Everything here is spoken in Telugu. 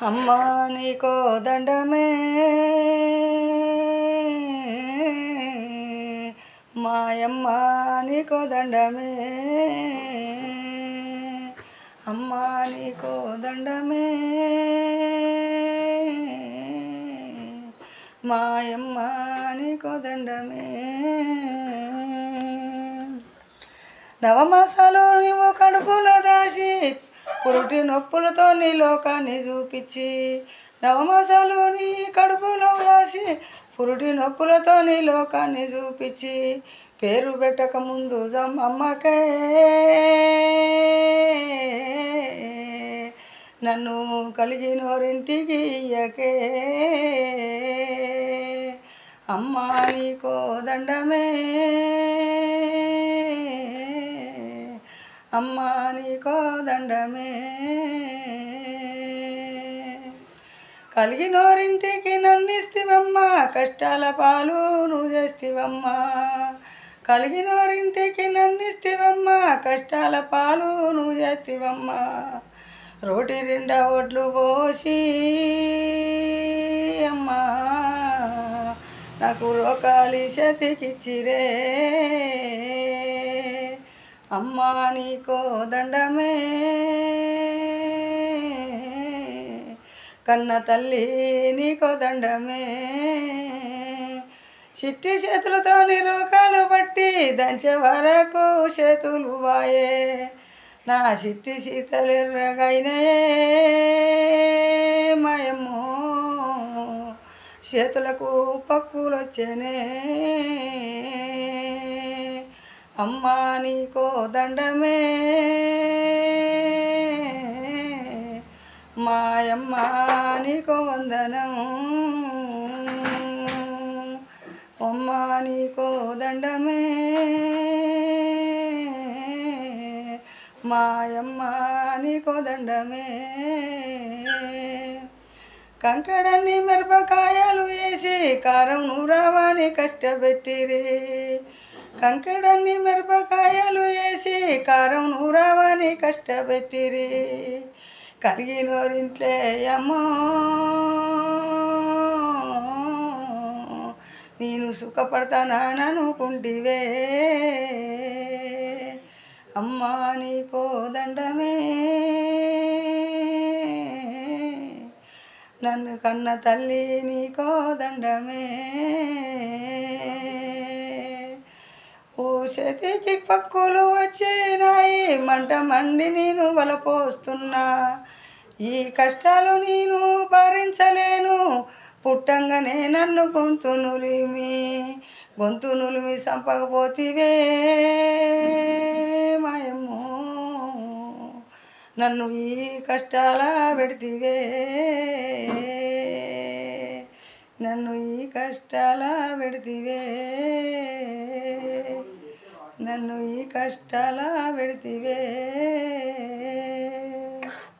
అమ్మా నీకో దండమే మాయమ్మ నీకో దండమే అమ్మా నీకో దండమే మాయమ్మ నీకో దండమే నవమాసాలు నీవు కడుపులో దాచి పురుటి నొప్పులతో నీ లోకాన్ని చూపించి నవమాసాలు నీ కడుపులో దాచి పురుటి నొప్పులతో నీ లోకాన్ని చూపించి పేరు పెట్టక ముందు జమ్మమ్మకే నన్ను కలిగినోరింటికి ఇయ్యకే అమ్మా నీకో దండమే అమ్మా నీకో దండమే కలిగినోరింటికి నన్నిస్తివమ్మా కష్టాల పాలు నువ్వు చేస్తివమ్మా కలిగినోరింటికి నన్నిస్తివమ్మా కష్టాల పాలు నువ్వు చేస్తివమ్మా రోటి నిండా ఒడ్లు పోసి అమ్మా నాకు రోకాలి చేతికిచ్చిరే అమ్మా నీకో దండమే కన్న తల్లి నీకో దండమే చిట్టి చేతులతో రోకాలు పట్టి దంచే వరకు చేతులు వాయే నా చిట్టి శీతలెర్రగైనయే మాయమ్మో చేతులకు పక్కులొచ్చనే అమ్మా నీకో దండమే మాయమ్మ నీకో వందనం అమ్మా నీకో దండమే మాయమ్మ నీకో దండమే కంకడన్ని మిరపకాయలు వేసి కారం నూరావాని కష్టపెట్టిరి కంకడన్ని మిరపకాయలు వేసి కారం నూరావాని కష్టపెట్టిరి కరిగినోరింట్లే అమ్మో నేను సుఖపడతాననుకుంటివే అమ్మా నీకో దండమే నన్ను కన్న తల్లి నీకో దండమే ఓ చేతికి పక్కులు వచ్చినాయి మంట మండి నేను వలపోస్తున్నా ఈ కష్టాలు నేను భరించలేను పుట్టంగానే నన్ను గొంతు నులిమి చంపకపోతివే మాయమ్మో నన్ను ఈ కష్టాల పెడితివే నన్ను ఈ కష్టాల పెడితివే నన్ను ఈ కష్టాల పెడితివే